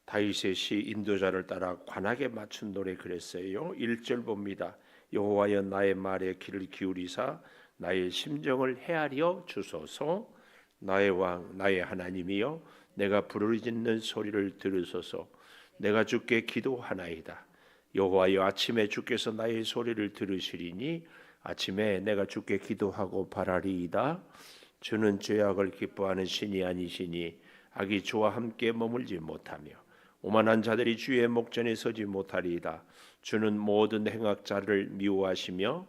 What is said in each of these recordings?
다윗의 시 인도자를 따라 관하게 맞춘 노래 그랬어요. 1절 봅니다. 여호와여 나의 말에 귀를 기울이사 나의 심정을 헤아려 주소서. 나의 왕 나의 하나님이여 내가 부르짖는 소리를 들으소서. 내가 주께 기도하나이다. 여호와여 아침에 주께서 나의 소리를 들으시리니 아침에 내가 주께 기도하고 바라리이다. 주는 죄악을 기뻐하는 신이 아니시니 악이 주와 함께 머물지 못하며 오만한 자들이 주의 목전에 서지 못하리이다. 주는 모든 행악자를 미워하시며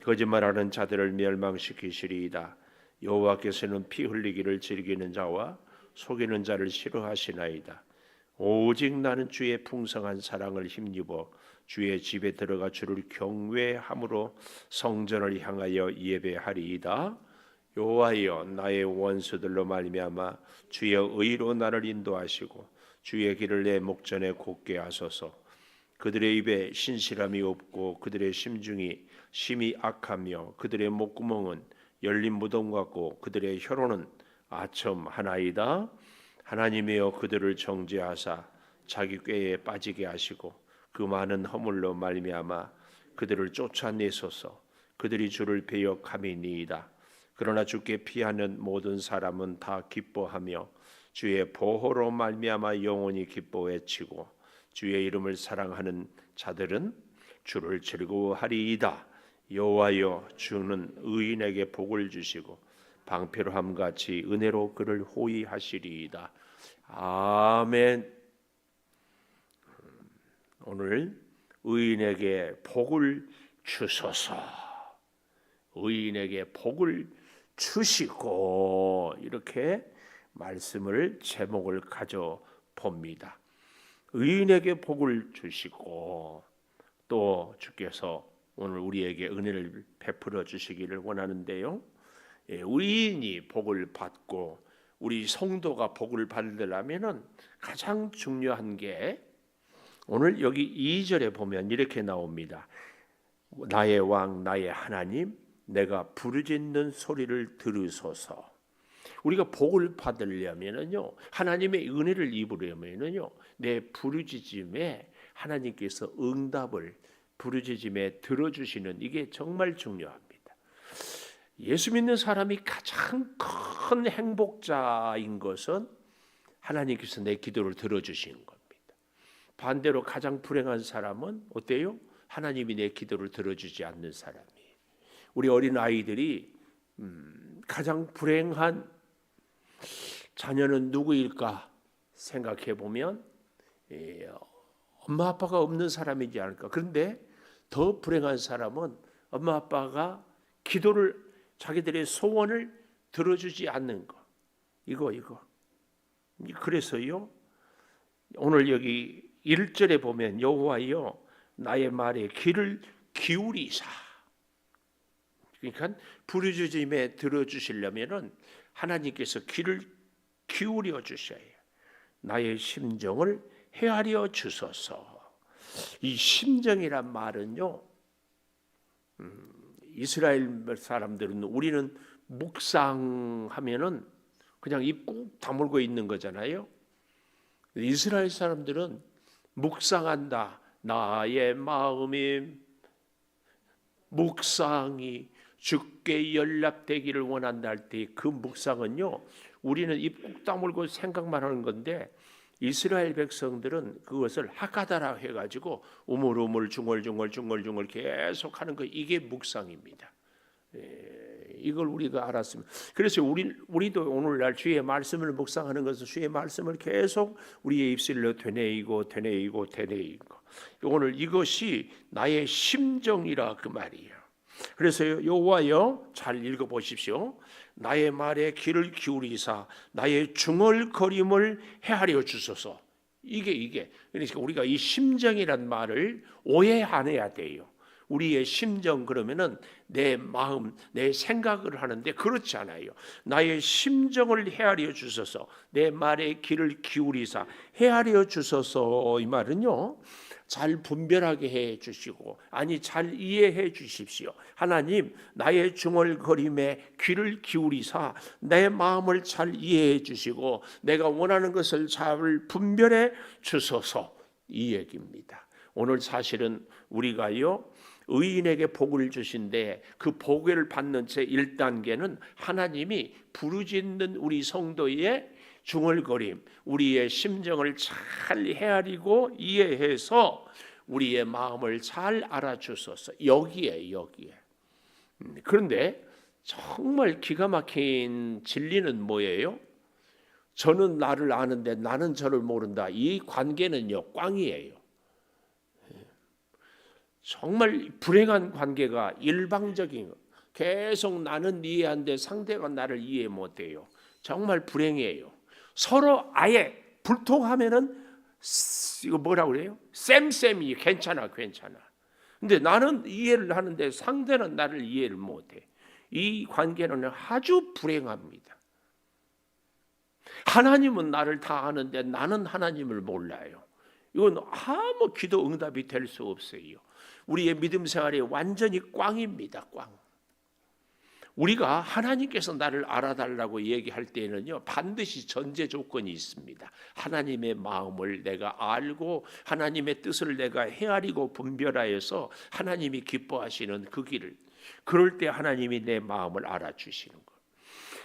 거짓말하는 자들을 멸망시키시리이다. 여호와께서는 피 흘리기를 즐기는 자와 속이는 자를 싫어하시나이다. 오직 나는 주의 풍성한 사랑을 힘입어 주의 집에 들어가 주를 경외함으로 성전을 향하여 예배하리이다. 여호와여 나의 원수들로 말미암아 주의 의로 나를 인도하시고 주의 길을 내 목전에 곧게 하소서. 그들의 입에 신실함이 없고 그들의 심중이 심히 악하며 그들의 목구멍은 열린 무덤 같고 그들의 혀로는 아첨하나이다. 하나님이여 그들을 정죄하사 자기 꾀에 빠지게 하시고 그 많은 허물로 말미암아 그들을 쫓아내소서. 그들이 주를 배역함이니이다. 그러나 주께 피하는 모든 사람은 다 기뻐하며 주의 보호로 말미암아 영원히 기뻐 외치고 주의 이름을 사랑하는 자들은 주를 즐거워하리이다. 여호와여 주는 의인에게 복을 주시고 방패로함 같이 은혜로 그를 호위하시리이다. 아멘. 오늘 의인에게 복을 주소서. 의인에게 복을 주시고 이렇게 말씀을 제목을 가져 봅니다. 의인에게 복을 주시고 또 주께서 오늘 우리에게 은혜를 베풀어 주시기를 원하는데요. 의인이 복을 받고 우리 성도가 복을 받으려면 가장 중요한 게 오늘 여기 2절에 보면 이렇게 나옵니다. 나의 왕 나의 하나님 내가 부르짖는 소리를 들으소서. 우리가 복을 받으려면은요, 하나님의 은혜를 입으려면은요, 내 부르짖음에 하나님께서 응답을 부르짖음에 들어주시는 이게 정말 중요합니다. 예수 믿는 사람이 가장 큰 행복자인 것은 하나님께서 내 기도를 들어주시는 겁니다. 반대로 가장 불행한 사람은 어때요? 하나님이 내 기도를 들어주지 않는 사람이에요. 우리 어린 아이들이 가장 불행한 자녀는 누구일까 생각해 보면 엄마 아빠가 없는 사람이지 않을까. 그런데 더 불행한 사람은 엄마 아빠가 기도를 자기들의 소원을 들어주지 않는 거. 이거. 그래서요. 오늘 여기 1절에 보면 여호와여 나의 말에 귀를 기울이사. 그러니까 부르짖음에 들어주시려면은 하나님께서 귀를 기울여 주셔야 해요. 나의 심정을 헤아려 주소서. 이 심정이란 말은요, 이스라엘 사람들은 우리는 묵상하면은 그냥 입 꾹 다물고 있는 거잖아요. 이스라엘 사람들은 묵상한다. 나의 마음이 묵상이 주께 연락되기를 원한다 할 때 그 묵상은요, 우리는 입 꾹 다물고 생각만 하는 건데 이스라엘 백성들은 그것을 하카다라 해가지고 우물우물 중얼중얼 계속 하는 거, 이게 묵상입니다. 이걸 우리가 알았으면, 그래서 우리도 오늘날 주의 말씀을 묵상하는 것은 주의 말씀을 계속 우리의 입술로 되뇌이고 오늘 이것이 나의 심정이라 그 말이에요. 그래서 여호와여 잘 읽어보십시오. 나의 말에 귀를 기울이사 나의 중얼거림을 헤아려 주소서. 이게 그러니까 우리가 이 심정이란 말을 오해 안 해야 돼요. 우리의 심정 그러면은 내 마음, 내 생각을 하는데 그렇지 않아요. 나의 심정을 헤아려 주소서, 내 말에 귀를 기울이사 헤아려 주소서. 이 말은요, 잘 분별하게 해 주시고, 아니 잘 이해해 주십시오. 하나님, 나의 중얼거림에 귀를 기울이사 내 마음을 잘 이해해 주시고 내가 원하는 것을 잘 분별해 주소서. 이 얘기입니다. 오늘 사실은 우리가요, 의인에게 복을 주신데 그 복을 받는 제 1단계는 하나님이 부르짖는 우리 성도의 중얼거림, 우리의 심정을 잘 헤아리고 이해해서 우리의 마음을 잘 알아주소서. 여기에. 그런데 정말 기가 막힌 진리는 뭐예요? 저는 나를 아는데 나는 저를 모른다. 이 관계는요, 꽝이에요. 정말 불행한 관계가 일방적인, 계속 나는 이해하는데 상대가 나를 이해 못해요. 정말 불행해요. 서로 아예 불통하면은 이거 뭐라고 그래요? 쌤이 괜찮아. 근데 나는 이해를 하는데 상대는 나를 이해를 못해. 이 관계는 아주 불행합니다. 하나님은 나를 다 아는데 나는 하나님을 몰라요. 이건 아무 기도 응답이 될 수 없어요. 우리의 믿음 생활이 완전히 꽝입니다. 꽝. 우리가 하나님께서 나를 알아달라고 얘기할 때는요, 반드시 전제 조건이 있습니다. 하나님의 마음을 내가 알고 하나님의 뜻을 내가 헤아리고 분별하여서 하나님이 기뻐하시는 그 길을, 그럴 때 하나님이 내 마음을 알아주시는 것.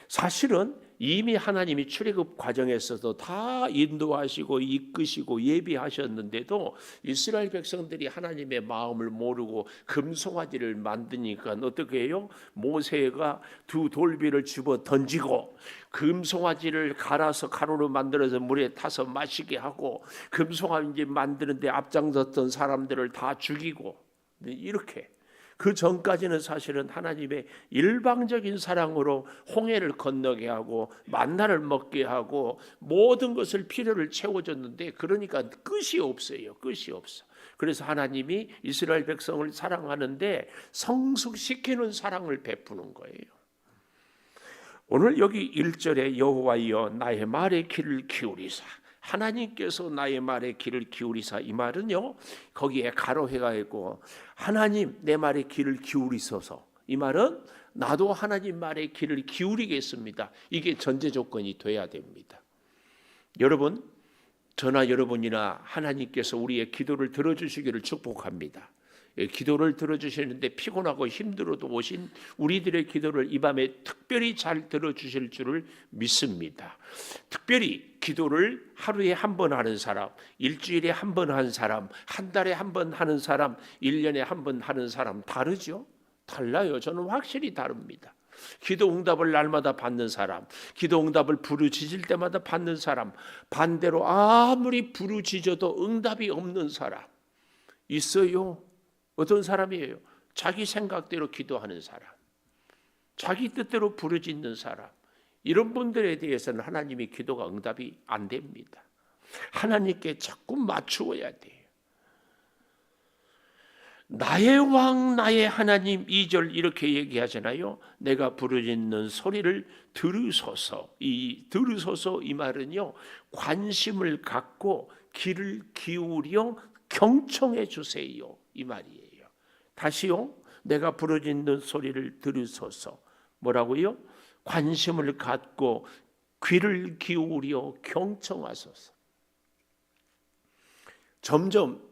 사실은 이미 하나님이 출애굽 과정에서도 다 인도하시고 이끄시고 예비하셨는데도 이스라엘 백성들이 하나님의 마음을 모르고 금송아지를 만드니까 어떻게 해요? 모세가 두 돌비를 집어 던지고 금송아지를 갈아서 가루로 만들어서 물에 타서 마시게 하고 금송아지 만드는데 앞장섰던 사람들을 다 죽이고, 이렇게 그 전까지는 사실은 하나님의 일방적인 사랑으로 홍해를 건너게 하고 만나를 먹게 하고 모든 것을 필요를 채워줬는데, 그러니까 끝이 없어요. 끝이 없어. 그래서 하나님이 이스라엘 백성을 사랑하는데 성숙시키는 사랑을 베푸는 거예요. 오늘 여기 1절에 여호와여 나의 말에 귀를 기울이사, 하나님께서 나의 말에 귀를 기울이사, 이 말은요, 거기에 가로해가 있고 하나님 내 말에 귀를 기울이소서, 이 말은 나도 하나님 말에 귀를 기울이겠습니다. 이게 전제 조건이 돼야 됩니다. 여러분, 저나 여러분이나 하나님께서 우리의 기도를 들어주시기를 축복합니다. 기도를 들어주시는데 피곤하고 힘들어도 오신 우리들의 기도를 이 밤에 특별히 잘 들어주실 줄을 믿습니다. 특별히 기도를 하루에 한 번 하는 사람, 일주일에 한 번 하는 사람, 한 달에 한 번 하는 사람, 1년에 한 번 하는 사람 다르죠? 달라요. 저는 확실히 다릅니다. 기도 응답을 날마다 받는 사람, 기도 응답을 부르짖을 때마다 받는 사람, 반대로 아무리 부르짖어도 응답이 없는 사람 있어요. 어떤 사람이에요? 자기 생각대로 기도하는 사람, 자기 뜻대로 부르짖는 사람. 이런 분들에 대해서는 하나님의 기도가 응답이 안 됩니다. 하나님께 자꾸 맞추어야 돼요. 나의 왕 나의 하나님, 2절 이렇게 얘기하잖아요. 내가 부르짖는 소리를 들으소서. 이 들으소서, 이 말은요, 관심을 갖고 귀를 기울여 경청해 주세요, 이 말이에요. 다시요, 내가 부르짖는 소리를 들으소서. 뭐라고요? 관심을 갖고 귀를 기울여 경청하소서. 점점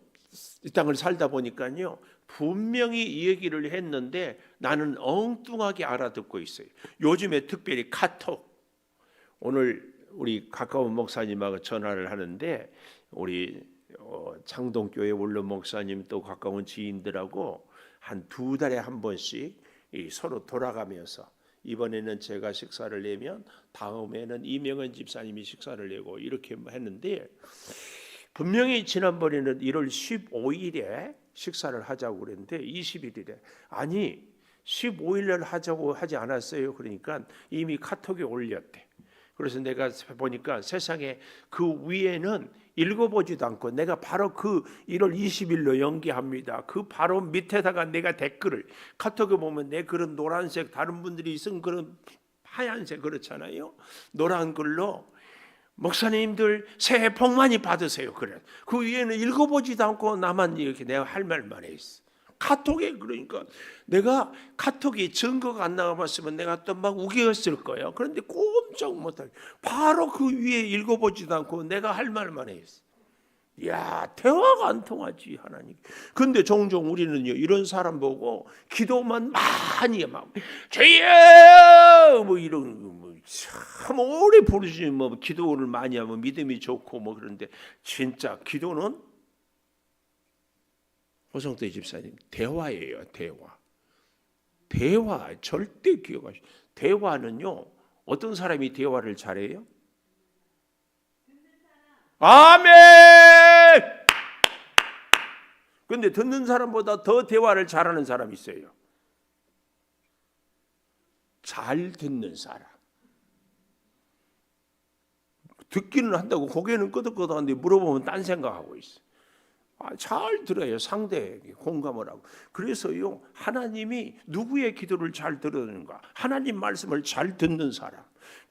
이 땅을 살다 보니까요, 분명히 이 얘기를 했는데 나는 엉뚱하게 알아듣고 있어요. 요즘에 특별히 카톡. 오늘 우리 가까운 목사님하고 전화를 하는데 우리 창동교회 원로 목사님 또 가까운 지인들하고 한 2달에 한 번씩 서로 돌아가면서, 이번에는 제가 식사를 내면 다음에는 이명은 집사님이 식사를 내고 이렇게 했는데, 분명히 지난번에는 1월 15일에 식사를 하자고 그랬는데 21일에 아니 15일날 하자고 하지 않았어요. 그러니까 이미 카톡에 올렸대. 그래서 내가 보니까 세상에 그 위에는 읽어보지도 않고 내가 바로 그 1월 20일로 연기합니다. 그 바로 밑에다가 내가 댓글을 카톡에 보면 내 글은 노란색, 다른 분들이 쓴 글은 하얀색 그렇잖아요. 노란 글로 목사님들 새해 복 많이 받으세요. 그래. 그 위에는 읽어보지도 않고 나만 이렇게 내가 할 말만 했어. 카톡에 그러니까 내가 카톡이 증거가 안 나와봤으면 내가 또 막 우겼을 거예요. 그런데 꼼짝 못하게 바로 그 위에 읽어보지도 않고 내가 할 말만 했어. 야, 대화가 안 통하지 하나님. 근데 종종 우리는요 이런 사람 보고 기도만 많이 막 주여 뭐 이런 참 오래 부르지 뭐 기도를 많이 하면 믿음이 좋고 뭐 그런데 진짜 기도는 호성태 집사님 대화예요. 대화 절대 기억하시오. 대화는요 어떤 사람이 대화를 잘해요? 아멘. 근데 듣는 사람보다 더 대화를 잘하는 사람이 있어요. 잘 듣는 사람. 듣기는 한다고 고개는 끄덕끄덕하는데 물어보면 딴 생각하고 있어. 잘 들어요. 상대에게 공감을 하고. 그래서요 하나님이 누구의 기도를 잘 들었는가? 하나님 말씀을 잘 듣는 사람.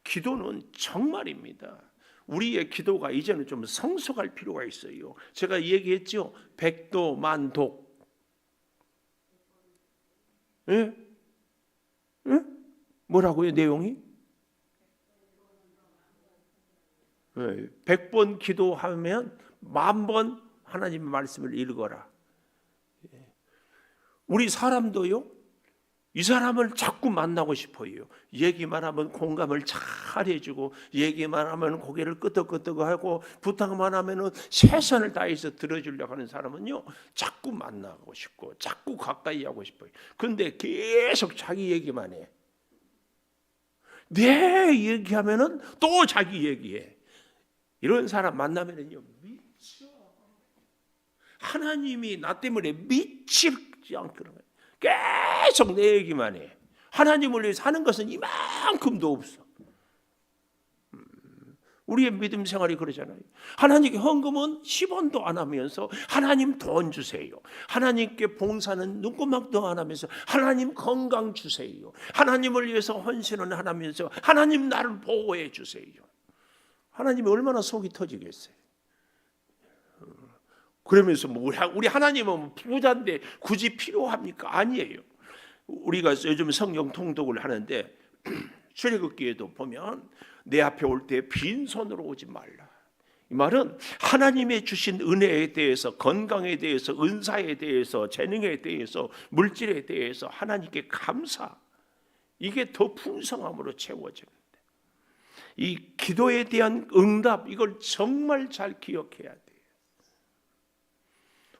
기도는 정말입니다. 우리의 기도가 이제는 좀 성숙할 필요가 있어요. 제가 얘기했죠. 백도 만독. 예? 예? 뭐라고요 내용이? 100번 기도하면 10,000번 하나님의 말씀을 읽어라. 우리 사람도요. 이 사람을 자꾸 만나고 싶어요. 얘기만 하면 공감을 잘 해주고 얘기만 하면 고개를 끄덕끄덕하고 부탁만 하면 최선을 다해서 들어주려고 하는 사람은요. 자꾸 만나고 싶고 자꾸 가까이 하고 싶어요. 그런데 계속 자기 얘기만 해. 내 얘기하면 또 자기 얘기해. 이런 사람 만나면요 미쳐. 하나님이 나 때문에 미치지 않거든. 계속 내 얘기만 해. 하나님을 위해서 하는 것은 이만큼도 없어. 우리의 믿음 생활이 그러잖아요. 하나님께 헌금은 10원도 안 하면서 하나님 돈 주세요. 하나님께 봉사는 눈꼬막도 안 하면서 하나님 건강 주세요. 하나님을 위해서 헌신은 안 하면서 하나님 나를 보호해 주세요. 하나님이 얼마나 속이 터지겠어요. 그러면서 뭐 우리 하나님은 부자인데 굳이 필요합니까? 아니에요. 우리가 요즘 성경 통독을 하는데 출애굽기에도 보면 내 앞에 올 때 빈손으로 오지 말라. 이 말은 하나님의 주신 은혜에 대해서, 건강에 대해서, 은사에 대해서, 재능에 대해서, 물질에 대해서 하나님께 감사. 이게 더 풍성함으로 채워집니다. 이 기도에 대한 응답, 이걸 정말 잘 기억해야 돼요.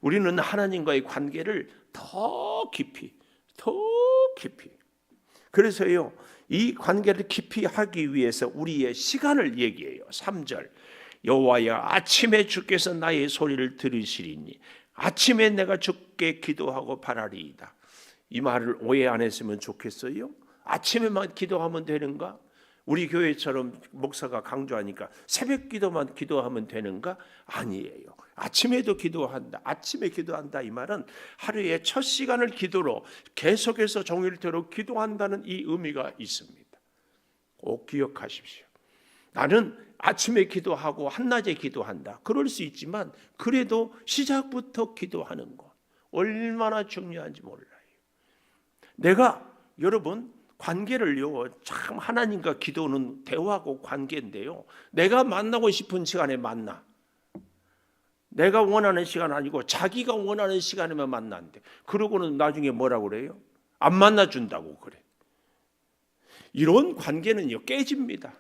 우리는 하나님과의 관계를 더 깊이 그래서요 이 관계를 깊이 하기 위해서 우리의 시간을 얘기해요. 3절 여호와여 아침에 주께서 나의 소리를 들으시리니 아침에 내가 주께 기도하고 바라리이다. 이 말을 오해 안 했으면 좋겠어요. 아침에만 기도하면 되는가? 우리 교회처럼 목사가 강조하니까 새벽 기도만 기도하면 되는가? 아니에요. 아침에도 기도한다. 아침에 기도한다 이 말은 하루의 첫 시간을 기도로 계속해서 종일토록 기도한다는 이 의미가 있습니다. 꼭 기억하십시오. 나는 아침에 기도하고 한낮에 기도한다. 그럴 수 있지만 그래도 시작부터 기도하는 것 얼마나 중요한지 몰라요. 내가 여러분 관계를요 참 하나님과 기도는 대화고 관계인데요. 내가 만나고 싶은 시간에 만나. 내가 원하는 시간 아니고 자기가 원하는 시간에만 만난대. 그러고는 나중에 뭐라고 그래요? 안 만나준다고 그래. 이런 관계는요 깨집니다.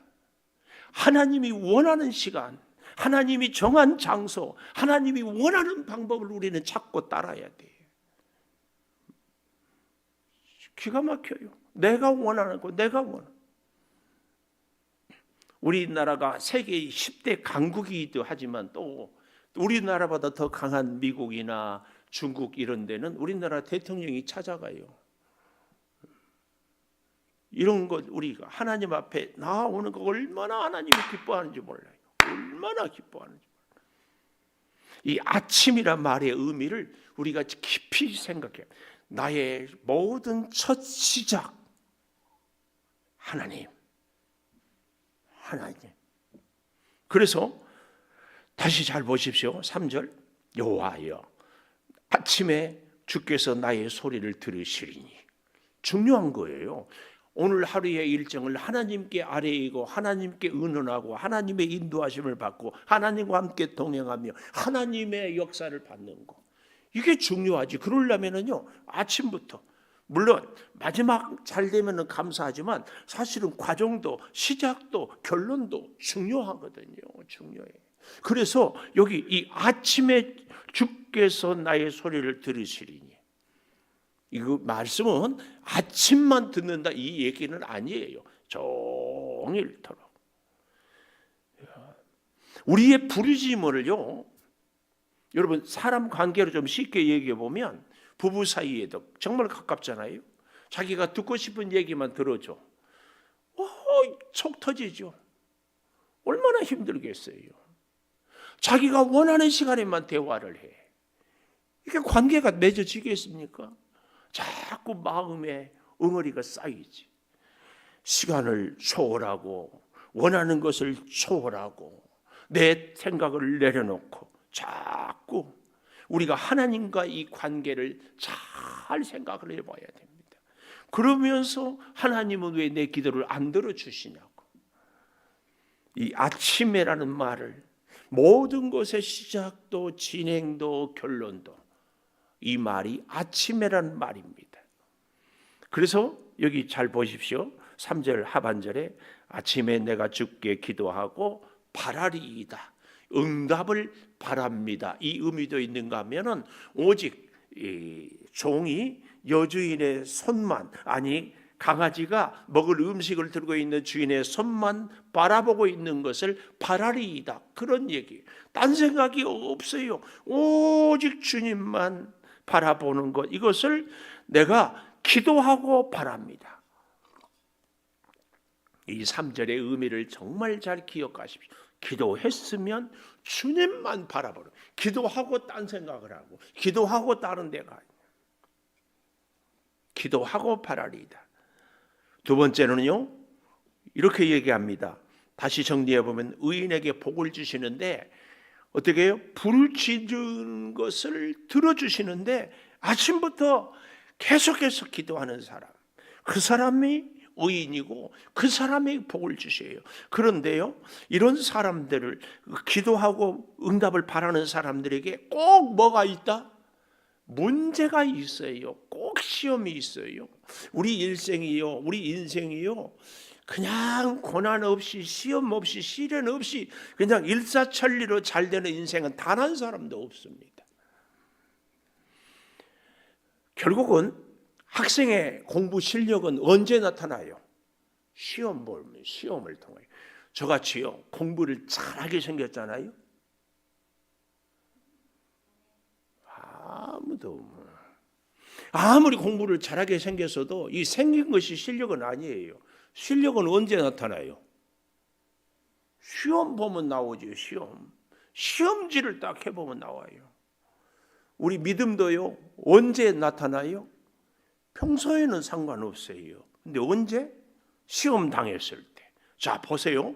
하나님이 원하는 시간, 하나님이 정한 장소, 하나님이 원하는 방법을 우리는 찾고 따라야 돼요. 기가 막혀요. 내가 원하는 거, 내가 원하는. 우리나라가 세계 10대 강국이기도 하지만 또 우리나라보다 더 강한 미국이나 중국 이런 데는 우리나라 대통령이 찾아가요. 이런 것 우리가 하나님 앞에 나오는 거 얼마나 하나님이 기뻐하는지 몰라요. 얼마나 기뻐하는지. 이 아침이란 말의 의미를 우리가 깊이 생각해요. 나의 모든 첫 시작 하나님. 그래서 다시 잘 보십시오. 3절 여호와여 아침에 주께서 나의 소리를 들으시리니. 중요한 거예요. 오늘 하루의 일정을 하나님께 아뢰이고 하나님께 의논하고 하나님의 인도하심을 받고 하나님과 함께 동행하며 하나님의 역사를 받는 거, 이게 중요하지. 그러려면은요 아침부터, 물론 마지막 잘 되면은 감사하지만 사실은 과정도 시작도 결론도 중요하거든요. 중요해. 그래서 여기 이 아침에 주께서 나의 소리를 들으시리니, 이거 말씀은 아침만 듣는다 이 얘기는 아니에요. 종일토록. 우리의 부르심을요, 여러분 사람 관계로 좀 쉽게 얘기해 보면 부부 사이에도 정말 가깝잖아요. 자기가 듣고 싶은 얘기만 들어줘. 속 터지죠. 얼마나 힘들겠어요. 자기가 원하는 시간에만 대화를 해. 이게 관계가 맺어지겠습니까? 자꾸 마음에 엉어리가 쌓이지. 시간을 초월하고 원하는 것을 초월하고 내 생각을 내려놓고 자꾸 우리가 하나님과 이 관계를 잘 생각을 해봐야 됩니다. 그러면서 하나님은 왜 내 기도를 안 들어주시냐고. 이 아침에라는 말을 모든 것의 시작도 진행도 결론도 이 말이 아침에라는 말입니다. 그래서 여기 잘 보십시오. 3절 하반절에 아침에 내가 주께 기도하고 바라리이다. 응답을 바랍니다. 이 의미도 있는가 하면은 오직 이 종이 여주인의 손만, 아니 강아지가 먹을 음식을 들고 있는 주인의 손만 바라보고 있는 것을 바라리이다. 그런 얘기. 딴 생각이 없어요. 오직 주님만 바라보는 것, 이것을 내가 기도하고 바랍니다. 이 3절의 의미를 정말 잘 기억하십시오. 기도했으면 주님만 바라보는, 기도하고 딴 생각을 하고 기도하고 다른 데가 아니야. 기도하고 바라리이다. 두 번째는요, 이렇게 얘기합니다. 다시 정리해 보면 의인에게 복을 주시는데 어떻게 해요? 부르짖은 것을 들어주시는데 아침부터 계속해서 기도하는 사람, 그 사람이 의인이고 그 사람이 복을 주셔요. 그런데요, 이런 사람들을, 기도하고 응답을 바라는 사람들에게 꼭 뭐가 있다? 문제가 있어요. 꼭 시험이 있어요. 우리 일생이요, 우리 인생이요, 그냥 고난 없이 시험 없이 시련 없이 그냥 일사천리로 잘 되는 인생은 단 한 사람도 없습니다. 결국은 학생의 공부 실력은 언제 나타나요? 시험 보면, 시험을 통해. 저같이요 공부를 잘하게 생겼잖아요. 아무리 공부를 잘하게 생겼어도 이 생긴 것이 실력은 아니에요. 실력은 언제 나타나요? 시험 보면 나오죠. 시험지를 딱 해보면 나와요. 우리 믿음도요, 언제 나타나요? 평소에는 상관없어요. 근데 언제? 시험 당했을 때. 자, 보세요.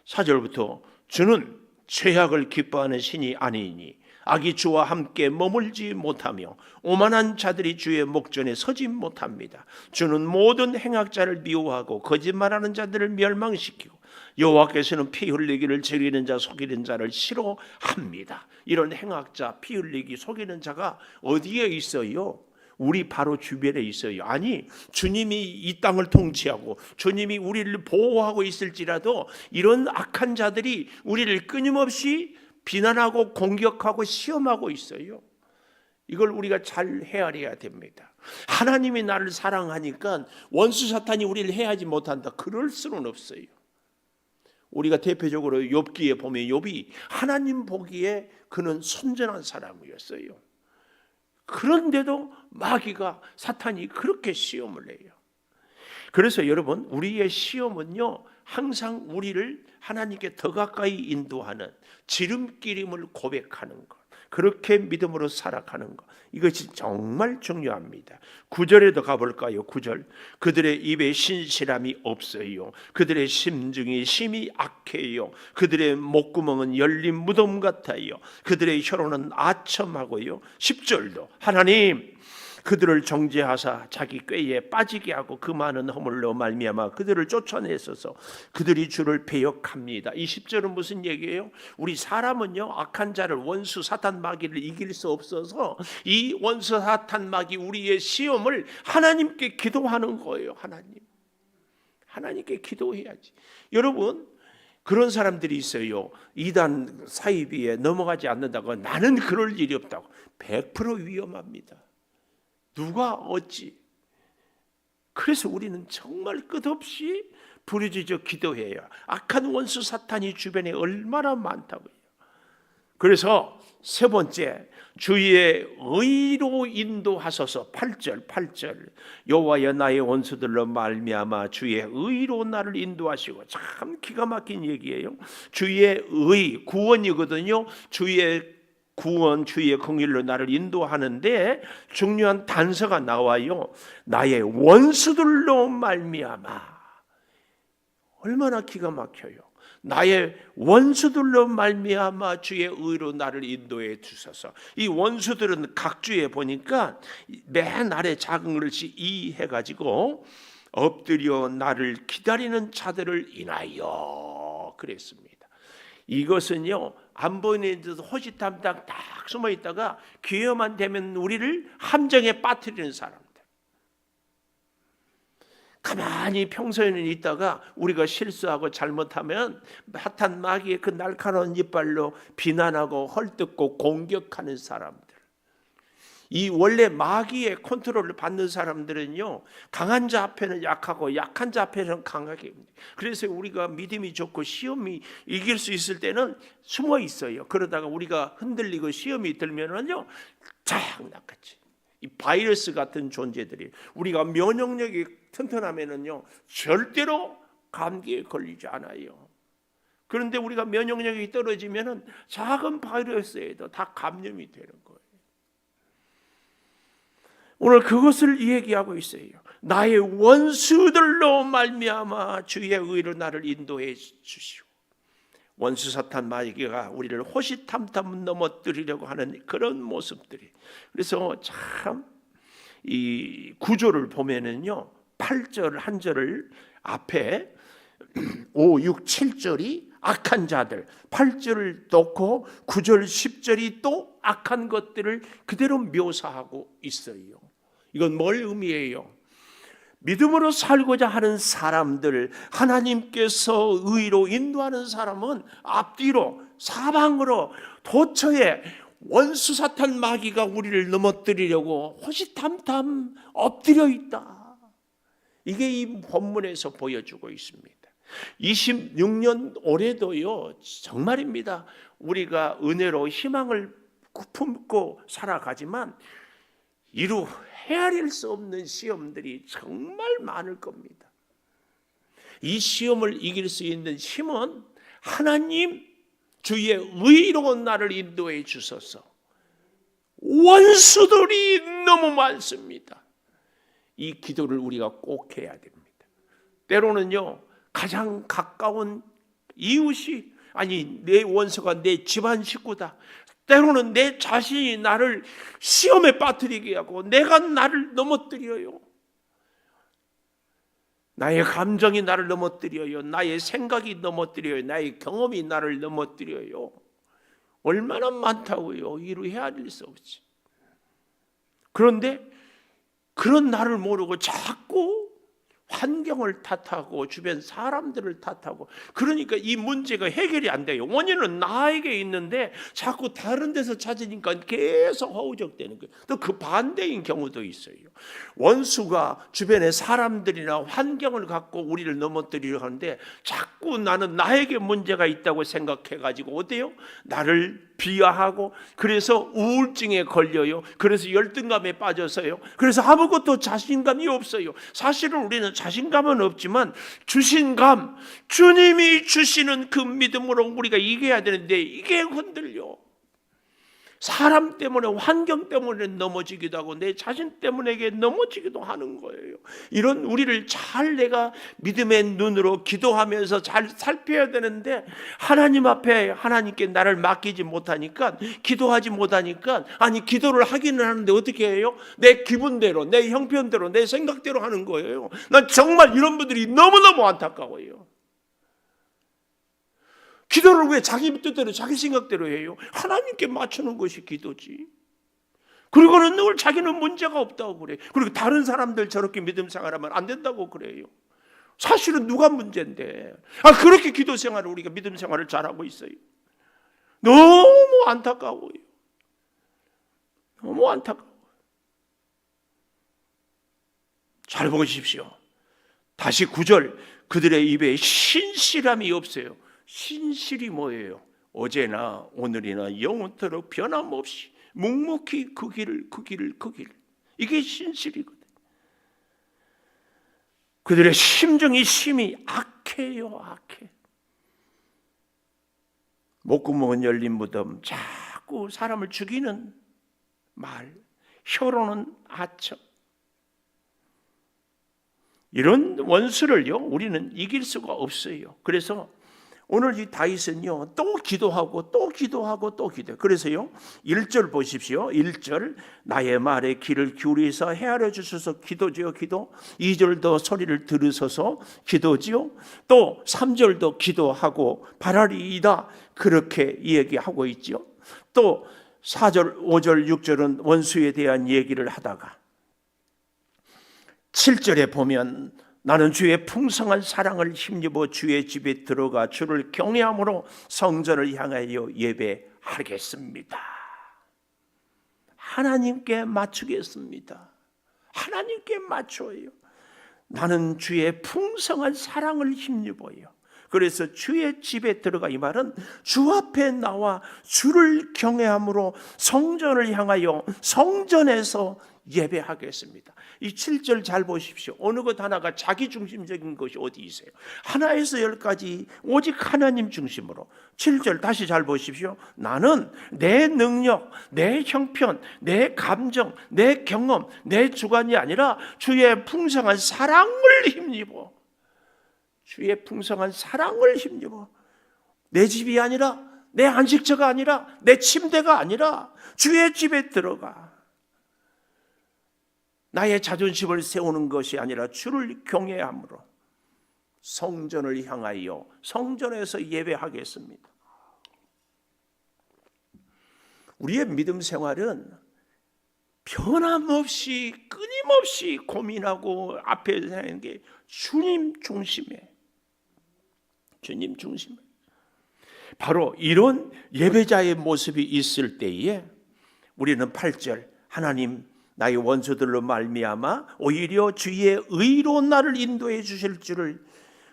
4절부터 주는 죄악을 기뻐하는 신이 아니니 악이 주와 함께 머물지 못하며 오만한 자들이 주의 목전에 서지 못합니다. 주는 모든 행악자를 미워하고 거짓말하는 자들을 멸망시키고 여호와께서는 피 흘리기를 즐기는 자 속이는 자를 싫어합니다. 이런 행악자, 피 흘리기, 속이는 자가 어디에 있어요? 우리 바로 주변에 있어요. 아니, 주님이 이 땅을 통치하고 주님이 우리를 보호하고 있을지라도 이런 악한 자들이 우리를 끊임없이 비난하고 공격하고 시험하고 있어요. 이걸 우리가 잘 헤아려야 됩니다. 하나님이 나를 사랑하니까 원수 사탄이 우리를 해하지 못한다, 그럴 수는 없어요. 우리가 대표적으로 욥기에 보면 욥이 하나님 보기에 그는 선전한 사람이었어요. 그런데도 마귀가, 사탄이 그렇게 시험을 해요. 그래서 여러분, 우리의 시험은요, 항상 우리를 하나님께 더 가까이 인도하는 지름길임을 고백하는 것, 그렇게 믿음으로 살아가는 것, 이것이 정말 중요합니다. 9절에도 가볼까요? 9절. 그들의 입에 신실함이 없어요. 그들의 심중이 심히 악해요. 그들의 목구멍은 열린 무덤 같아요. 그들의 혀로는 아첨하고요. 10절도 하나님 그들을 정죄하사 자기 꾀에 빠지게 하고 그 많은 허물로 말미암아 그들을 쫓아내소서. 그들이 주를 배역합니다. 이 10절은 무슨 얘기예요? 우리 사람은요, 악한 자를, 원수 사탄 마귀를 이길 수 없어서 이 원수 사탄 마귀 우리의 시험을 하나님께 기도하는 거예요. 하나님께 기도해야지. 여러분, 그런 사람들이 있어요. 이단 사이비에 넘어가지 않는다고, 나는 그럴 일이 없다고. 100% 위험합니다. 누가 어찌. 그래서 우리는 정말 끝없이 부르짖어 기도해요. 악한 원수 사탄이 주변에 얼마나 많다고요. 그래서 세 번째, 주의 의로 인도하소서. 8절 여호와여 나의 원수들로 말미암아 주의 의로 나를 인도하시고. 참 기가 막힌 얘기예요. 주의 의, 구원이거든요. 주의 구원, 주의 긍휼로 나를 인도하는데 중요한 단서가 나와요. 나의 원수들로 말미암아. 얼마나 기가 막혀요. 나의 원수들로 말미암아 주의 의로 나를 인도해 주소서. 이 원수들은 각주에 보니까 맨 아래 작은 글씨 이 해가지고 엎드려 나를 기다리는 자들을 인하여 그랬습니다. 이것은요, 안 보이는 데서 호시탐탐 딱 숨어 있다가 기회만 되면 우리를 함정에 빠뜨리는 사람들. 가만히 평소에는 있다가 우리가 실수하고 잘못하면 사탄 마귀의 그 날카로운 이빨로 비난하고 헐뜯고 공격하는 사람들. 이 원래 마귀의 컨트롤을 받는 사람들은요, 강한 자 앞에는 약하고 약한 자 앞에는 강하게. 그래서 우리가 믿음이 좋고 시험이 이길 수 있을 때는 숨어 있어요. 그러다가 우리가 흔들리고 시험이 들면은요, 쫙 낚았지. 이 바이러스 같은 존재들이. 우리가 면역력이 튼튼하면은요, 절대로 감기에 걸리지 않아요. 그런데 우리가 면역력이 떨어지면은 작은 바이러스에도 다 감염이 되는 거예요. 오늘 그것을 얘기하고 있어요. 나의 원수들로 말미암아 주의 의로 나를 인도해 주시오. 원수 사탄 마귀가 우리를 호시탐탐 넘어뜨리려고 하는 그런 모습들이. 그래서 참 이 구조를 보면은요, 8절 한 절을 앞에 5, 6, 7절이 악한 자들, 8절을 놓고 9절, 10절이 또 악한 것들을 그대로 묘사하고 있어요. 이건 뭘 의미해요? 믿음으로 살고자 하는 사람들, 하나님께서 의로 인도하는 사람은 앞뒤로 사방으로 도처에 원수 사탄 마귀가 우리를 넘어뜨리려고 호시탐탐 엎드려 있다. 이게 이 본문에서 보여주고 있습니다. 26년 올해도요, 정말입니다. 우리가 은혜로 희망을 품고 살아가지만 이루 헤아릴 수 없는 시험들이 정말 많을 겁니다. 이 시험을 이길 수 있는 힘은 하나님 주의 의로 나를 인도해 주소서. 원수들이 너무 많습니다. 이 기도를 우리가 꼭 해야 됩니다. 때로는요, 가장 가까운 이웃이, 아니 내 원수가 내 집안 식구다. 때로는 내 자신이 나를 시험에 빠뜨리게 하고 내가 나를 넘어뜨려요. 나의 감정이 나를 넘어뜨려요. 나의 생각이 넘어뜨려요. 나의 경험이 나를 넘어뜨려요. 얼마나 많다고요. 이루 헤아릴 수 없지. 그런데 그런 나를 모르고 자꾸 환경을 탓하고 주변 사람들을 탓하고, 그러니까 이 문제가 해결이 안 돼요. 원인은 나에게 있는데 자꾸 다른 데서 찾으니까 계속 허우적대는 거예요. 또 그 반대인 경우도 있어요. 원수가 주변의 사람들이나 환경을 갖고 우리를 넘어뜨리려 하는데 자꾸 나는 나에게 문제가 있다고 생각해가지고 어때요? 나를 비하하고 그래서 우울증에 걸려요. 그래서 열등감에 빠져서요. 그래서 아무것도 자신감이 없어요. 사실은 우리는 자신감은 없지만 주신감, 주님이 주시는 그 믿음으로 우리가 이겨야 되는데 이게 흔들려. 사람 때문에, 환경 때문에 넘어지기도 하고 내 자신 때문에 넘어지기도 하는 거예요. 이런 우리를 잘 내가 믿음의 눈으로 기도하면서 잘 살펴야 되는데 하나님 앞에 하나님께 나를 맡기지 못하니까, 기도하지 못하니까, 아니 기도를 하기는 하는데 어떻게 해요? 내 기분대로, 내 형편대로, 내 생각대로 하는 거예요. 난 정말 이런 분들이 너무너무 안타까워요. 기도를 왜 자기 뜻대로 자기 생각대로 해요? 하나님께 맞추는 것이 기도지. 그리고는 늘 자기는 문제가 없다고 그래. 그리고 다른 사람들 저렇게 믿음 생활하면 안 된다고 그래요. 사실은 누가 문제인데. 그렇게 기도 생활을, 우리가 믿음 생활을 잘하고 있어요. 너무 안타까워요. 너무 안타까워요. 잘 보십시오. 다시 9절, 그들의 입에 신실함이 없어요. 신실이 뭐예요? 어제나 오늘이나 영원토록 변함없이 묵묵히 그 길을. 이게 신실이거든. 그들의 심정이 심히 악해요. 악해. 목구멍은 열린 무덤, 자꾸 사람을 죽이는 말, 혀로는 아첨. 이런 원수를요, 우리는 이길 수가 없어요. 그래서 오늘 이 다윗은요, 또 기도하고 또 기도하고 또 기도해요. 그래서요, 1절 보십시오. 1절, 나의 말에 귀를 기울이서 헤아려 주셔서 기도지요, 기도. 2절도 소리를 들으소서, 기도지요. 또 3절도 기도하고 바라리이다, 그렇게 얘기하고 있죠. 또 4절, 5절, 6절은 원수에 대한 얘기를 하다가 7절에 보면 나는 주의 풍성한 사랑을 힘입어 주의 집에 들어가 주를 경외함으로 성전을 향하여 예배하겠습니다. 하나님께 맞추겠습니다. 하나님께 맞춰요. 나는 주의 풍성한 사랑을 힘입어요. 그래서 주의 집에 들어가, 이 말은 주 앞에 나와 주를 경외함으로 성전을 향하여 성전에서 예배하겠습니다. 이 7절 잘 보십시오. 어느 것 하나가 자기중심적인 것이 어디 있어요? 하나에서 10까지 오직 하나님 중심으로. 7절 다시 잘 보십시오. 나는 내 능력, 내 형편, 내 감정, 내 경험, 내 주관이 아니라 주의 풍성한 사랑을 힘입어. 주의 풍성한 사랑을 힘입어. 내 집이 아니라, 내 안식처가 아니라, 내 침대가 아니라 주의 집에 들어가. 나의 자존심을 세우는 것이 아니라 주를 경외함으로 성전을 향하여 성전에서 예배하겠습니다. 우리의 믿음 생활은 변함없이 끊임없이 고민하고 앞에 서는 게 주님 중심에, 주님 중심에. 바로 이런 예배자의 모습이 있을 때에 우리는 8절, 하나님 나의 원수들로 말미암아 오히려 주의 의로 나를 인도해 주실 줄을,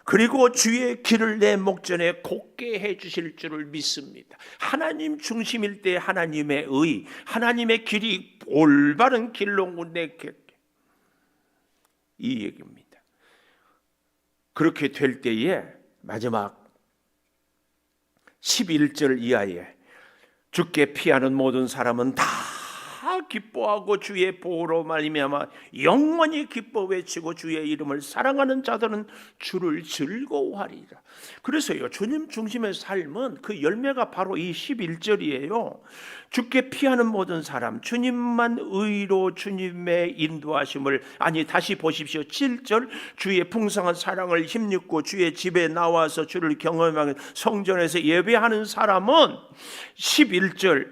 그리고 주의 길을 내 목전에 곧게 해 주실 줄을 믿습니다. 하나님 중심일 때 하나님의 의, 하나님의 길이 올바른 길로 내게, 이 얘기입니다. 그렇게 될 때에 마지막 11절 이하에 주께 피하는 모든 사람은 다 기뻐하고 주의 보호로 말미암아 영원히 기뻐 외치고 주의 이름을 사랑하는 자들은 주를 즐거워하리라. 그래서요, 주님 중심의 삶은 그 열매가 바로 이 11절이에요. 주께 피하는 모든 사람, 주님만 의로 주님의 인도하심을, 아니 다시 보십시오. 7절, 주의 풍성한 사랑을 힘입고 주의 집에 나와서 주를 경험하는 성전에서 예배하는 사람은 11절,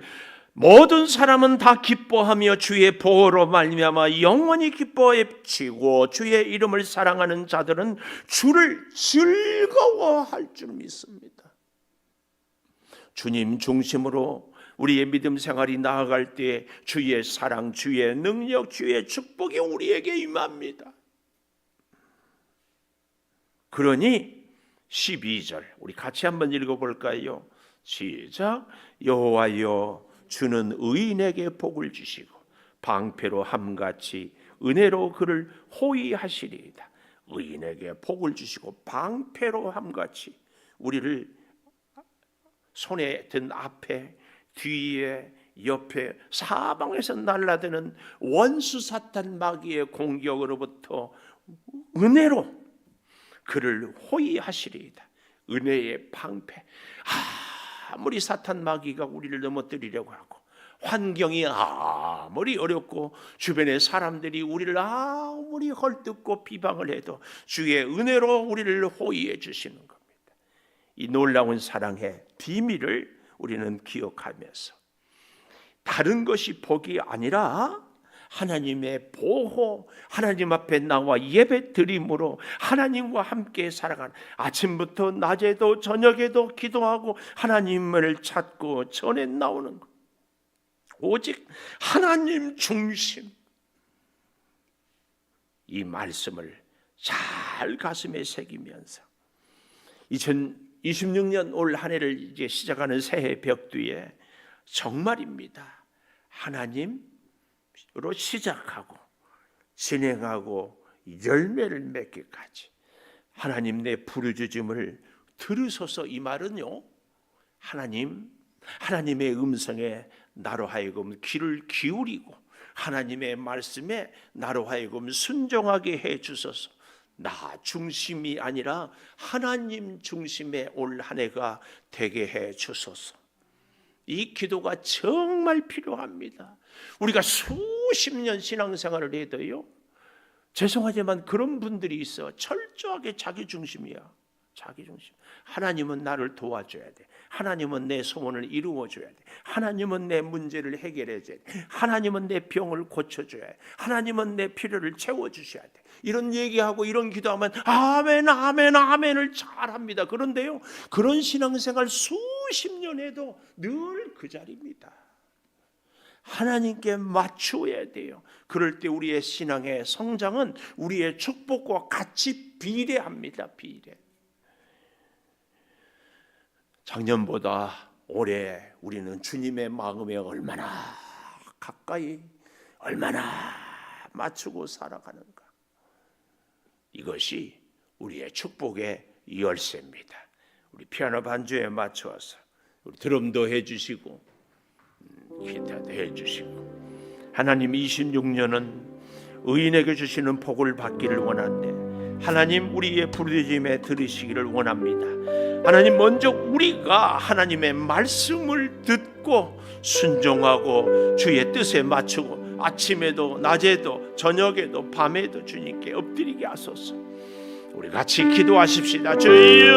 모든 사람은 다 기뻐하며 주의 보호로 말미암아 영원히 기뻐해치고 주의 이름을 사랑하는 자들은 주를 즐거워할 줄 믿습니다. 주님 중심으로 우리의 믿음 생활이 나아갈 때 주의 사랑, 주의 능력, 주의 축복이 우리에게 임합니다. 그러니 12절 우리 같이 한번 읽어볼까요? 시작. 여호와여 주는 의인에게 복을 주시고 방패로 함같이 은혜로 그를 호위하시리이다. 의인에게 복을 주시고 방패로 함같이 우리를 손에 든 앞에 뒤에 옆에 사방에서 날아드는 원수 사탄 마귀의 공격으로부터 은혜로 그를 호위하시리이다. 은혜의 방패. 아무리 사탄 마귀가 우리를 넘어뜨리려고 하고 환경이 아무리 어렵고 주변의 사람들이 우리를 아무리 헐뜯고 비방을 해도 주의 은혜로 우리를 호위해 주시는 겁니다. 이 놀라운 사랑의 비밀을 우리는 기억하면서 다른 것이 복이 아니라 하나님의 보호, 하나님 앞에 나와 예배 드림으로 하나님과 함께 살아가는, 아침부터 낮에도 저녁에도 기도하고 하나님을 찾고 전에 나오는 것, 오직 하나님 중심, 이 말씀을 잘 가슴에 새기면서 2026년 올 한 해를 이제 시작하는 새해 벽두에 정말입니다. 하나님으로 시작하고 진행하고 열매를 맺기까지 하나님 내 부르짖음을 들으소서. 이 말은요, 하나님의 음성에 나로 하여금 귀를 기울이고 하나님의 말씀에 나로 하여금 순종하게 해 주소서. 나 중심이 아니라 하나님 중심의 올 한 해가 되게 해 주소서. 이 기도가 정말 필요합니다. 우리가 수십 년 신앙생활을 해도요, 죄송하지만 그런 분들이 있어. 철저하게 자기 중심이야. 자기 중심. 하나님은 나를 도와줘야 돼. 하나님은 내 소원을 이루어줘야 돼. 하나님은 내 문제를 해결해줘야 돼. 하나님은 내 병을 고쳐줘야 돼. 하나님은 내 필요를 채워주셔야 돼. 이런 얘기하고 이런 기도하면 아멘 아멘 아멘을 잘합니다. 그런데요, 그런 신앙생활 수십 년 해도 늘 그 자리입니다. 하나님께 맞추어야 돼요. 그럴 때 우리의 신앙의 성장은 우리의 축복과 같이 비례합니다. 비례. 작년보다 올해 우리는 주님의 마음에 얼마나 가까이, 얼마나 맞추고 살아가는가. 이것이 우리의 축복의 열쇠입니다. 우리 피아노 반주에 맞춰서 우리 드럼도 해주시고 기타도 해주시고, 하나님 26년은 의인에게 주시는 복을 받기를 원하는데 하나님 우리의 부르짖음에 들으시기를 원합니다. 하나님, 먼저 우리가 하나님의 말씀을 듣고 순종하고 주의 뜻에 맞추고 아침에도 낮에도 저녁에도 밤에도 주님께 엎드리게 하소서. 우리 같이 기도하십시다. 주여,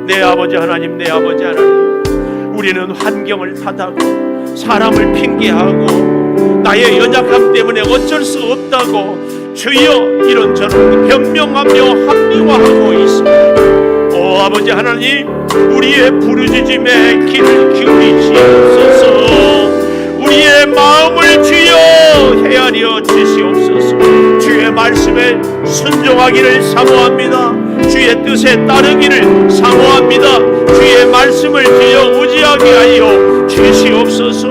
내 아버지 하나님, 내 아버지 하나님, 우리는 환경을 탓하고 사람을 핑계하고 나의 연약함 때문에 어쩔 수 없다고 주여 이런저런 변명하며 합리화하고 있습니다. 오 아버지 하나님, 우리의 부르짖음에 귀를 기울이시옵소서. 우리의 마음을 주여 헤아려 주시옵소서. 주의 말씀에 순종하기를 사모합니다. 주의 뜻에 따르기를 사모합니다. 주의 말씀을 주여 의지하게 하여 주시옵소서.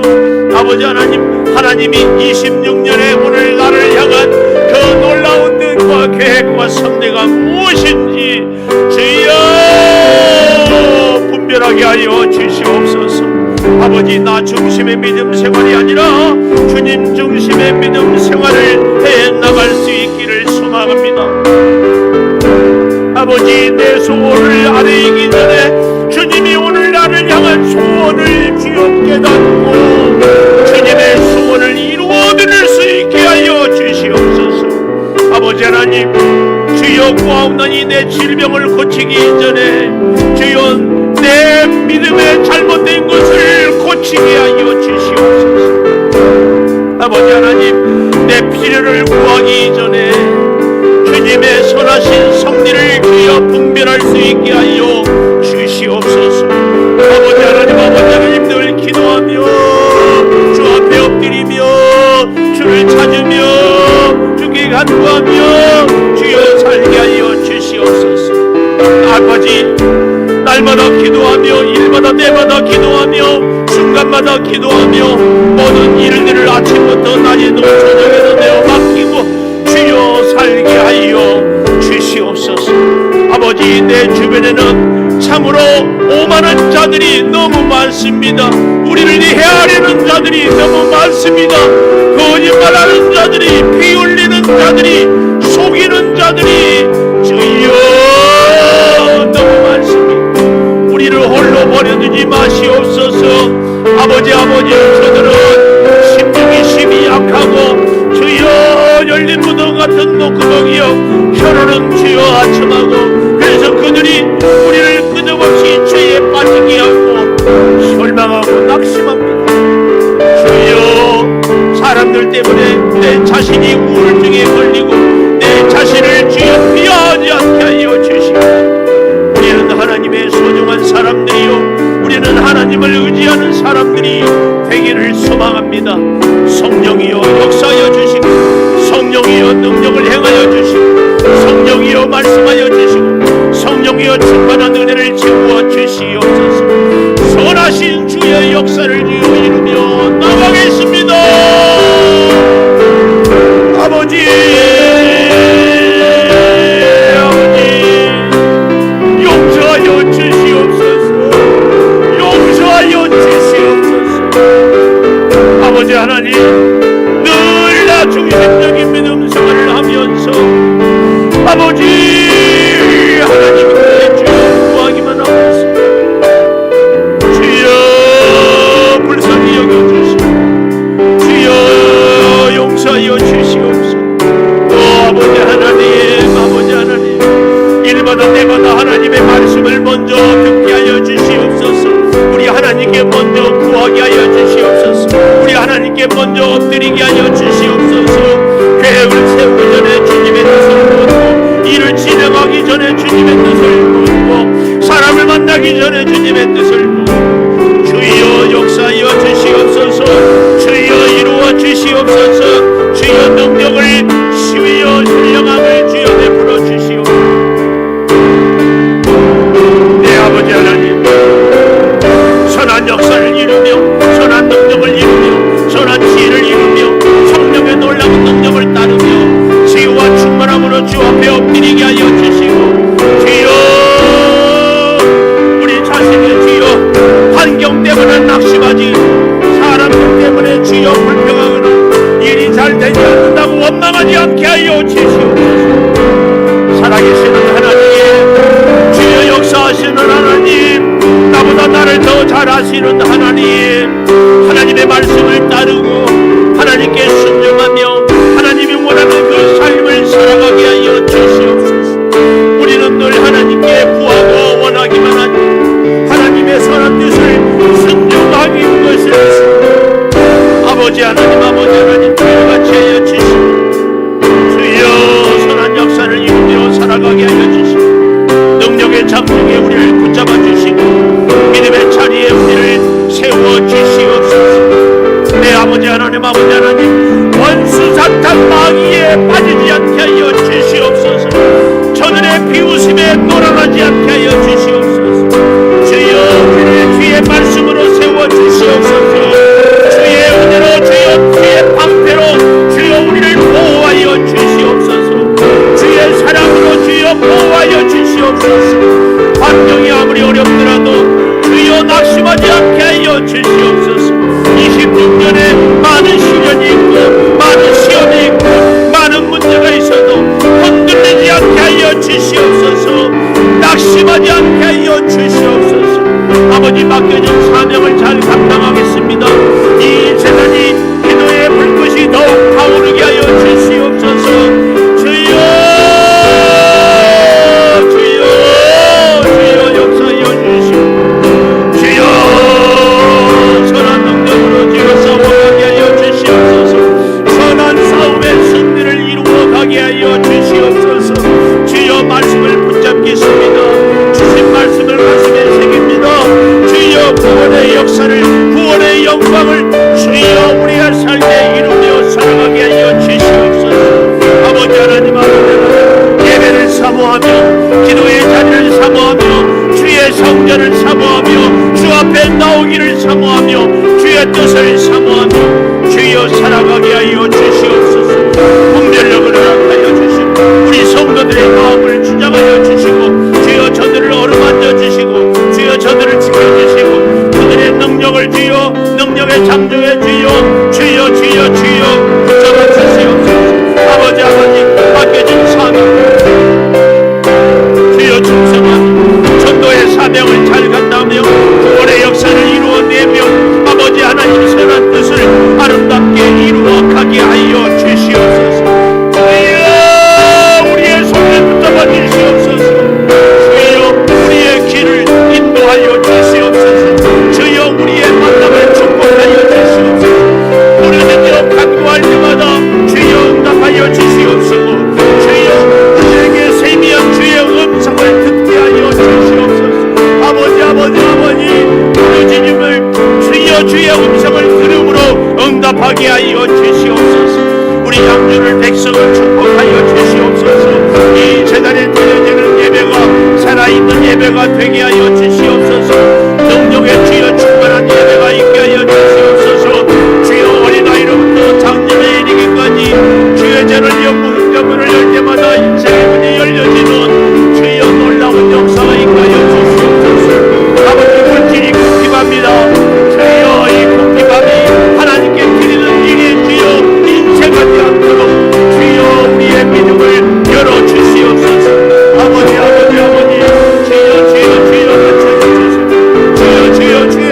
아버지 하나님, 하나님이 26년의 오늘 나를 향한 그 놀라운 뜻과 계획과 섭리가 무엇인지 주여 분별하게 하여 주시옵소서. 아버지, 나 중심의 믿음 생활이 아니라 주님 중심의 믿음 생활을 해나갈 수 있기를 소망합니다. 아버지, 내 소원을 아뢰기 전에 주님이 오늘 나를 향한 소원을 주여 깨닫고 주님의 소원을 이루어드릴 수 있게 하여 주시옵소서. 아버지 하나님, 주여 구하옵나니 내 질병을 고치기 전에 주여 내 믿음의 잘못된 것을 고치게 하여 주시옵소서. 아버지 하나님, 내 필요를 구하기 전에 주님의 선하신 섭리를 주여 분별할 수 있게 하여 주시옵소서. 아버지 하나님, 아버지 하나님, 늘 기도하며 주 앞에 엎드리며 주를 찾으며 주께 간구하며 주여 살게 하여 주시옵소서. 아버지, 날마다 기도하며 일마다 때마다 기도하며 순간마다 기도하며 모든 일들을 아침부터 낮에도 저녁에도 내어 맡기고 주여 살게 하여 주시옵소서. 아버지, 내 주변에는 참으로 오만한 자들이 너무 많습니다. 우리를 해하려는 자들이 너무 많습니다. 거짓말하는 자들이, 피 흘리는 자들이, 속이는 자들이 주여 너무 많습니다. 우리를 홀로 버려두지 마시옵소서. 아버지, 저들은 심령이 심히 약하고 주여 열린 무덤 같은 목구멍이여 혀로는 주여 아첨하고, 그래서 그들이 우리를 끊임없이 죄에 빠지게 하고 절망하고 낙심합니다. 주여, 사람들 때문에 내 자신이 우울증에 걸리고 내 자신을 주여 피하지 않게 하여 주시고, 우리는 하나님의 소중한 사람들이요, 우리는 하나님을 의지하는 사람들이 되기를 소망합니다. 성령이여 역사하여 주시고, 성령이여 능력을 행하여 주시고, 성령이여 말씀하여 주시고, 성령이여 충만한 은혜를 채워 주시옵소서. 선하신 주의 역사를 주여 이루며 나가겠습니다. 아버지, 용서하여 주시옵소서. 용서하여 주시옵소서. 아버지 하나님, 늘 나 중심적인 믿음 생활을 하면서 아버지 하나님께 주여 구하기만 하고 있습니다. 주여 불쌍히 여겨주시고 주여 용서하여 주시옵소서. 아버지 하나님, 일마다 때마다 하나님의 말씀을 먼저 듣게 하여 주시옵소서. 우리 하나님께 먼저 구하게 하여 주시옵소서. 우리 하나님께 먼저 엎드리게 하여 주시옵소서. 계획을 세우기 전에 주님의 뜻을 묻고, 일을 진행하기 전에 주님의 뜻을 묻고, 사람을 만나기 전에 주님의 뜻을 묻고, 주여 역사하여 주시옵소서. 주여 이루어 주시옵소서. 주여 능력을 주여 신령함을 주여 베풀어 주시옵소서. 내 아버지 하나님, 선한 역사를 이루며 선한 능력을 이루며 선한 지혜를 이루며 성령의 놀라운 능력을 따르며 지혜와 충만함으로 주 앞에 엎드리게 하여 주시고, 주여 우리 자신의 주여 환경 때문에 낙심하지, 사람들 때문에 주여 불평하거나 일이 잘 되지 않는다고 원망하지 않게 하여 주시옵소서. 살아계시는 하나님, 주여 역사하시는 하나님, 나보다 나를 더 잘 아시는 하나님, 하나님의 말씀을 따르고 하나님께 순종하며 하나님이 원하는 그 삶을 살아가게 하여 주시옵소서. 우리는 늘 하나님께 구하고 원하기만 하니 하나님의 선한 뜻을 순종하기 것을 믿습니다. 아버지 하나님 주여같이 하여 주시고, 주여 선한 역사를 이루며 살아가게 하여 주시고, 능력의 장중에 우리를 붙잡아 주시고 믿음의 자리에 우리를 세워 주시옵소서. 내 아버지 하나님, 원수 사탄 마귀에 빠지지 않게 하여 주시옵소서. 저들의 비웃음에 놀아나지 않게 하여 주시옵소서. 주여 우리를 주의 말씀으로 세워 주시옵소서. 주의 은혜로, 주의 방패로 주여 우리를 보호하여 주시옵소서. 주의 사랑으로 주여 보호하여 주시옵소서. 환경이 아무리 어렵더라도 주여 낙심하지 않게 하여 주시옵소서. 26년에 많은 시련이 있고 많은 시험이 있고 많은 문제가 있어도 흔들리지 않게 하여 주시옵소서. 낙심하지 않게 하여 주시옵소서. 아버지, 맡겨진 사명을 잘 감당하겠습니다. 이 세상이 기도의 불꽃이 더욱 타오르게 하여 주시옵소서. 주여 역사하여 주시옵소서. 주여 선한 능력으로 주여 싸워가게 하여 주시옵소서. 선한 싸움의 승리를 이루어 가게 하여 주시옵소서. 주여 말씀을 붙잡겠습니다. 주신 말씀을 가슴에 새깁니다. 주여 구원의 역사를, 구원의 영광을 주여 우리가 살게 이루며 살아가게 하여 주시옵소서. 아버지 하나님, 예배를 사모하며 기도의 자리를 사모하며 주의 성전 사모하며 주의 뜻을 사모하며 주여 살아가게 하여 주시옵소서. 분별력을 허락하여 주시고 우리 성도들의 마음을 주장하여 주시고 주여 저들을 어루만져 주시고 주여 저들을 지켜주시고 그들의 능력을 주여 능력의 창조해 주여 주여 주여 주여 붙잡아 주시옵소서. 아버지 맡겨진 사명 주여 충성하며 전도의 사명을 잘 간다며 구원의 역사를 이루어내며 아버지 하나님 선한 뜻을 아름답게 이루어가게 하여 주시옵소서. 주여 우리의 손을 붙잡아 주시옵소서. 주여 우리의 길을 인도하여 주시옵소서. 주여 우리의 만남을 축복하여 주시옵소서. 부르짖어 간구할 때마다 주여 응답하여 주시옵시고 주여 우리에게 세미한 주의 음성을 듣게 하여 주시옵소서. 아버지 부르짖음을 주여 주의 음성을 들음으로 응답하게 하여 주시옵소서. 우리 양주를 백성을 축복하여 주시옵소서. 이 재단에 드려지는 예배가 살아있는 예배가 되게 하여 주시옵소서. 능력의 주여 충만한 예배가 있게 하여 주시옵소서. 주여 어린아이로부터 장년에 이르기까지 주의 죄를 영문을 열 때마다 인생의 문이 열려지는 주여 놀라운 역사가 있게 하여 주시옵소서. 아버지 물질이 궁핍합니다. 주여 이 궁핍함이 하나님께 드리는 일이 주여 인생하지 않도록 주여 우리의 믿음을 열어주시옵소서. 아버지 주여 주여 주여 주여 주여 주여 주여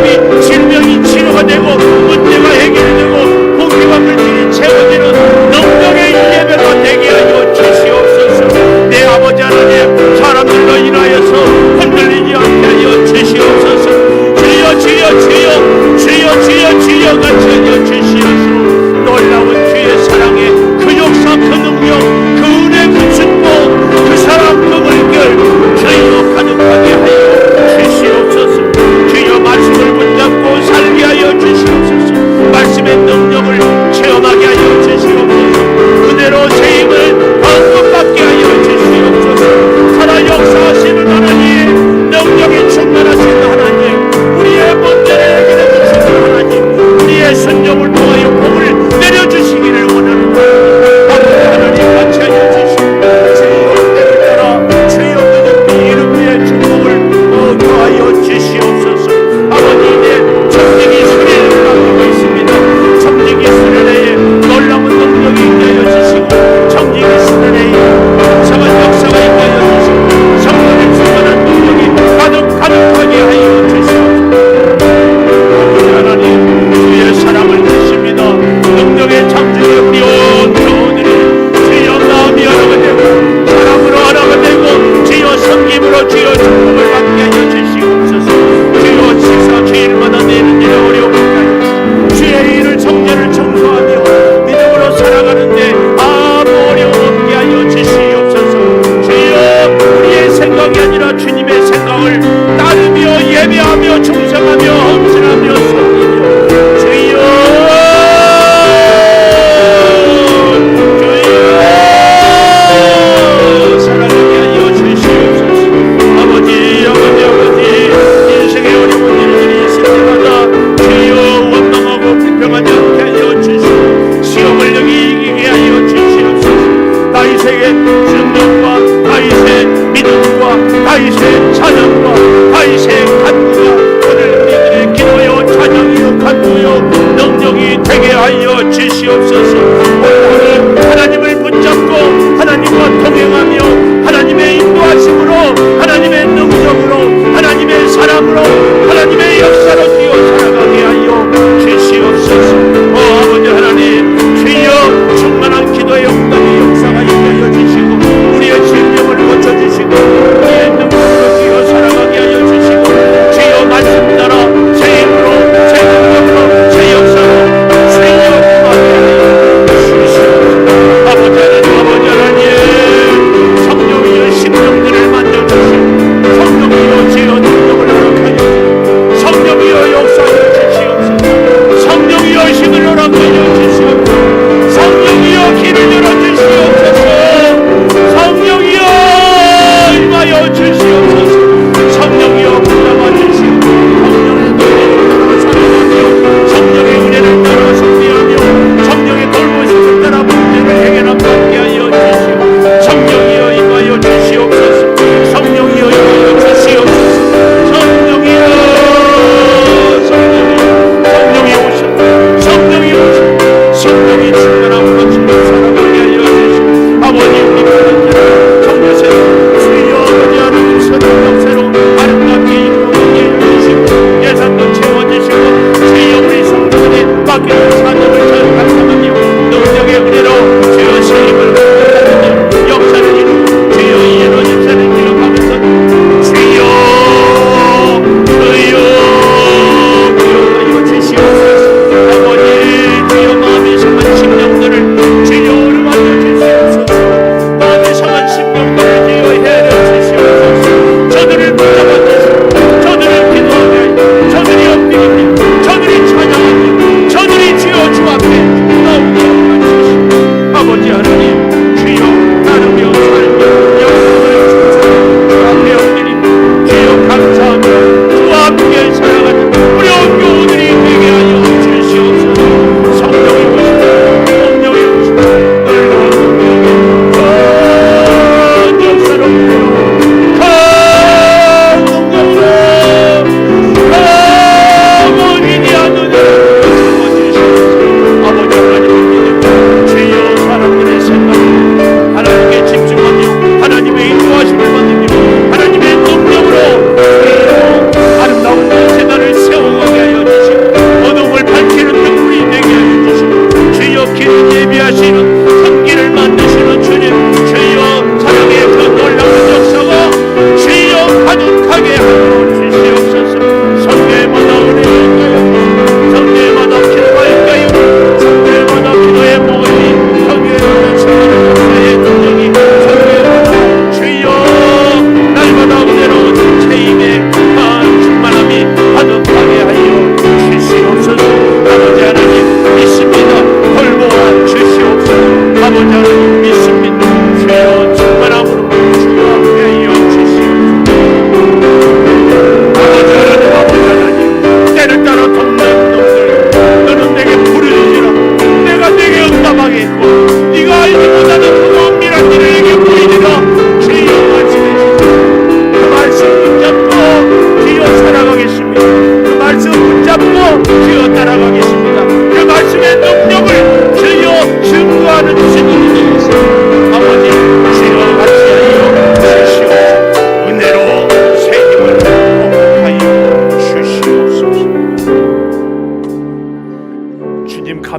하나님 질병이 치료가 되고 문제가 해결되고 공기와 물질이 채워지는 능력의 예배가 되게 하여 주시옵소서. 내 아버지 하나님 사람들로 인하여서 흔들리지 않게 하여 주시옵소서. 주여 주여 주여 주여 주여 주여 같이 하여 주시옵소서. 놀라운 주의 사랑의 그 역사 그 능력 그 은혜 그 축복 그 사랑 그 물결 주여 가득하게 하여 주시옵소서. 주여 말씀을 붙잡고 살게 하여 주시옵소서. 말씀의 능력을 체험하게 하여 주시옵소서. 그대로 새 힘을 마음껏 받게 하여 주시옵소서. 살아 역사하시는 하나님 능력이 충만하신 하나님 우리의 문제를 해결해 주시는 하나님 우리의 순종을 통하여 복을 내려주시기를 원합니다. 아버지 하나님 같이 하여 주시고 주여 때를 따라 주여 그들 이름 위에 축복을 더하여 주시옵소서. 아버지 이제 청지기 수련을 맡기고 있습니다. 청지기 수련회에 놀라운 능력이 있게 하여 주시고 청지기 수련회에 이상한 역사가 있게 하여 주시고 성령의 충만한 능력이 가득하게 하여 주시옵소서. 아버지 하나님 주의 사랑을 주십니다. 능력의 창조에 우리 온 교우들이 주여 마음이 하나가 되고 사랑으로 하나가 되고 주여 섬김으로 주여 축복을 받게 하여 주시옵소서. 주여 시사 주일마다 내는 일에 어려움을 주의 일을 성전을 청소하며 믿음으로 살아가는데 아무 어려움 없게 하여 주시옵소서. 주여 우리의 생각이 아니라 주님의 생각을 따르며 예배하며 충성하며 헌신하며 섬기며 주여 사랑하게 하여 주시옵소서. 아버지 인생의 어려운 일들이 있을 때마다 주여 원망하고 불평하지 않게 하여 주시고 시험을 여기 이기게 하여 주시옵소서. 다윗에게 순종과 다윗의 믿음과 다윗의 찬양과 다윗의 간구가 오늘 우리들의 기도요 찬양이요 간구요 능력이 되게 하여 주시옵소서. 오늘 하나님을 붙잡고 하나님과 동행하며 하나님의 인도하심으로 하나님의 능력으로 하나님의 사랑으로 하나님의 역사로 뛰어 살아가게 하여 주시옵소서. 아버지 하나님 주여 충만한 기도의 영광의 역사가 있게 하여 주시고 우리의 질병을 고쳐주시고 우리의 능력으로 뛰어 살아가게 하여 주시고 주여 말씀 따라 새 힘으로 새 능력으로 새 역사로 주여 임하게 하여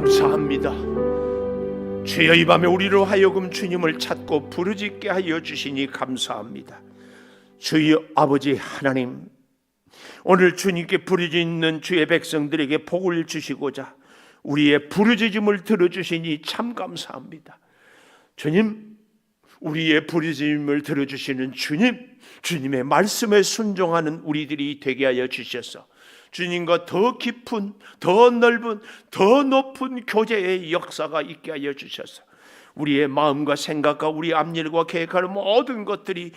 감사합니다. 주여, 이 밤에 우리로 하여금 주님을 찾고 부르짖게 하여 주시니 감사합니다. 주여 아버지 하나님, 오늘 주님께 부르짖는 주의 백성들에게 복을 주시고자 우리의 부르짖음을 들어주시니 참 감사합니다. 주님, 우리의 부르짖음을 들어주시는 주님의 말씀에 순종하는 우리들이 되게 하여 주셔서 주님과 더 깊은, 더 넓은, 더 높은 교제의 역사가 있게 하여 주셔서 우리의 마음과 생각과 우리 앞일과 계획하는 모든 것들이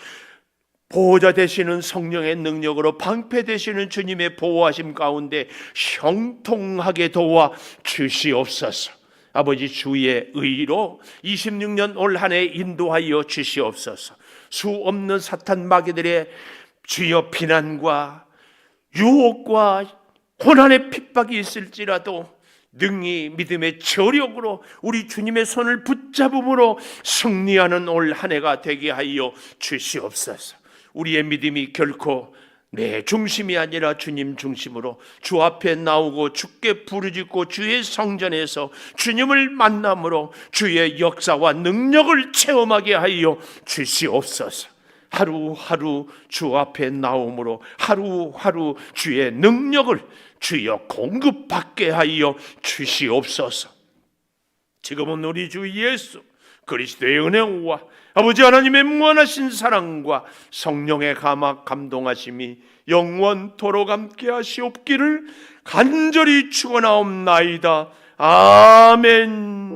보호자 되시는 성령의 능력으로 방패되시는 주님의 보호하심 가운데 형통하게 도와 주시옵소서. 아버지, 주의 의로 26년 올 한 해 인도하여 주시옵소서. 수 없는 사탄 마귀들의 주여 비난과 유혹과 고난의 핍박이 있을지라도 능히 믿음의 저력으로 우리 주님의 손을 붙잡음으로 승리하는 올 한 해가 되게 하여 주시옵소서. 우리의 믿음이 결코 내 중심이 아니라 주님 중심으로 주 앞에 나오고 주께 부르짖고 주의 성전에서 주님을 만남으로 주의 역사와 능력을 체험하게 하여 주시옵소서. 하루하루 주 앞에 나옴으로 하루하루 주의 능력을 주여 공급받게 하여 주시옵소서. 지금은 우리 주 예수 그리스도의 은혜와 아버지 하나님의 무한하신 사랑과 성령의 감동하심이 영원토록 함께 하시옵기를 간절히 축원하옵나이다. 아멘.